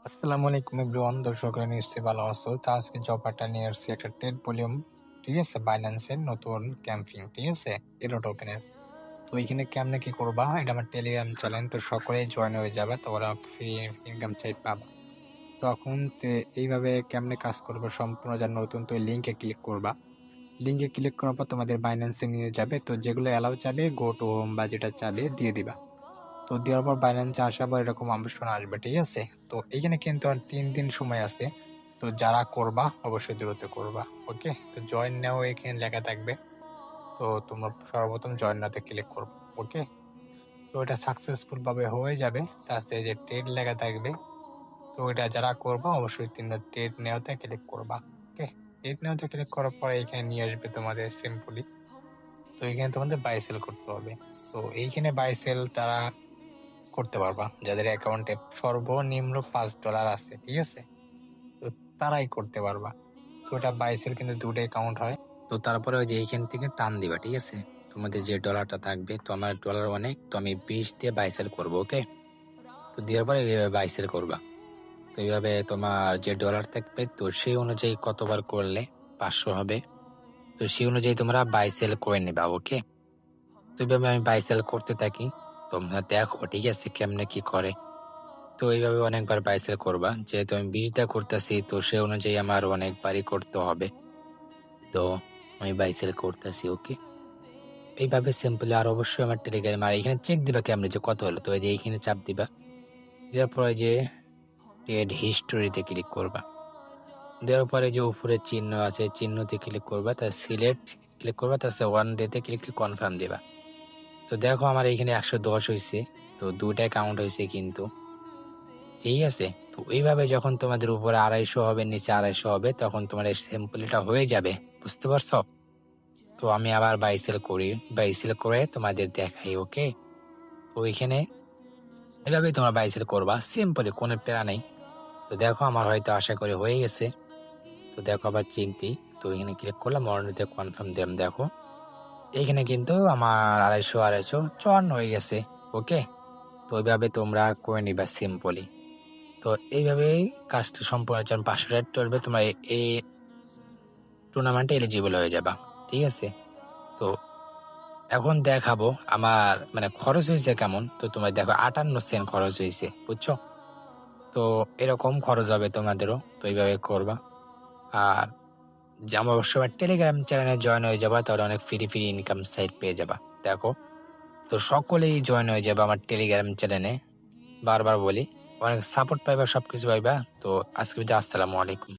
আসসালামু আলাইকুম এভরিওয়ান, দর্শকরা নিশ্চয়ই ভালো আছো। তো আজকে জবাটা নিয়ে আসছি একটা ট্রেড ভলিউম, ঠিক আছে, বাইন্যান্সের নতুন ক্যাম্পিং, ঠিক আছে, এরো টোকেনের। তো এখানে কেমনে কি করবা, এটা আমার টেলিগ্রাম চ্যানেল, তো সকলেই জয়েন হয়ে যাবে, তোমরা ফ্রি ইনকাম সাইট পাবা। তখন এইভাবে কেমনে কাজ করবো সম্পূর্ণ যারা নতুন, তো লিঙ্কে ক্লিক করবা। লিঙ্কে ক্লিক করার পর তোমাদের বাইন্যান্সে নিয়ে যাবে, তো যেগুলো অ্যালাউ চাবে গো টু হোম বা যেটা চাবে দিয়ে দিবা। তো দেওয়ার পর বাইন্যান্সে আসার পর এরকম অপশন আসবে, ঠিক আছে। তো এইখানে কিন্তু আর 3 দিন সময় আছে। তো যারা করবা অবশ্যই দ্রুত করবা। ওকে, তো জয়েন নাও এখানে লেখা থাকবে। তো তোমরা সর্বপ্রথম জয়েন নাওতে ক্লিক করবো। ওকে, তো এটা সাকসেসফুল ভাবে হয়ে যাবে। তাছাড়া এই যে ট্রেড লেখা থাকবে, তো এটা যারা করবা অবশ্যই ট্রেড নেওয়াতে ক্লিক করবা। ওকে, ট্রেড নেওয়াতে ক্লিক করার পরে এখানে নিয়ে আসবে তোমাদের সিম্পলি। তো এখানে তোমাদের বাই সেল করতে হবে। তো এইখানে বাই সেল তারা করতে পারবা যাদের অ্যাকাউন্টে সর্বনিম্ন $5 আছে, ঠিক আছে, তো তারাই করতে পারবা। তো এটা বাইসেল কিন্তু দুটোই কাউন্ট হয়। তো তারপরে ওই যে এইখান থেকে টান দিবা, ঠিক আছে, তোমাদের যে ডলারটা থাকবে। তো আমার ডলার অনেক, তো আমি 20 দিয়ে বাইসেল করবো। ওকে, তো দেওয়ার পরে এইভাবে বাইসেল করবা। তো এইভাবে তোমার যে ডলার থাকবে, তো সেই অনুযায়ী কতবার করলে 500 হবে, তো সেই অনুযায়ী তোমরা বাইসেল করে নেবা। ওকে, তো এইভাবে আমি বাইসেল করতে থাকি, তোমরা দেখো, ঠিক আছে, কেমনে কি করে। তো এইভাবে অনেকবার বাইসেল করবা, যেহেতু আমি 20 দা করতেছি, তো সে অনুযায়ী আমার অনেকবারই করতে হবে। তো আমি বাইসেল করতেছি। ওকে, এইভাবে সিম্পলি। আর অবশ্যই আমার টেলিগ্রাম, আর এখানে চেক দিবা কেমনে যে কত হলো। তো এই যে এইখানে চাপ দিবা, দেওয়ার পরে যে ট্রেড হিস্টোরিতে ক্লিক করবা। দেওয়ার পরে যে উপরে চিহ্ন আছে, চিহ্নতে ক্লিক করবা, তার সিলেক্ট ক্লিক করবা, তার 1 ডেতে ক্লিক কনফার্ম দিবা। তো দেখো আমার এখানে 110 হয়েছে, তো দুটাই কাউন্ট হয়েছে কিন্তু, ঠিক আছে। তো এইভাবে যখন তোমাদের উপরে 250 হবে, নিচে 250 হবে, তখন তোমার এই স্যাম্পলটা হয়ে যাবে, বুঝতে পারছো। তো আমি আবার বাইসেল করি, বাইসেল করে তোমাদের দেখাই। ওকে, তো এখানে এভাবেই তোমরা বাইসেল করবা সিম্পলি, কোনো প্যারা নেই। তো দেখো আমার হয়তো আশা করি হয়ে গেছে। তো দেখো আবার চেক দিই। তো এখানে ক্লিক করলাম, মরণিতে কনফার্ম দিলাম। দেখো এখানে কিন্তু আমার 250 হয়ে গেছে। ওকে, তো ওইভাবে তোমরা করে নিবা সিম্পলি। তো এইভাবেই কাজটা সম্পূর্ণ, যখন 500 রেট চলবে তোমরা এই টুর্নামেন্টে এলিজিবল হয়ে যাবা, ঠিক আছে। তো এখন দেখাবো আমার মানে খরচ হয়েছে কেমন। তো তোমার দেখো 58 সেন্ট খরচ হয়েছে, বুঝছো। তো এরকম খরচ হবে তোমাদেরও, তো এইভাবে করবা। আর আমার অবশ্যই টেলিগ্রাম চ্যানেলে জয়েন হয়ে যাবা, তাহলে অনেক ফ্রি ফ্রি ইনকাম সাইট পেয়ে যাবা। দেখো, তো সকলেই জয়েন হয়ে যাবে আমার টেলিগ্রাম চ্যানেলে, বারবার বলি, অনেক সাপোর্ট পাইবা, সবকিছু পাইবা। তো আজকে আসসালামু আলাইকুম।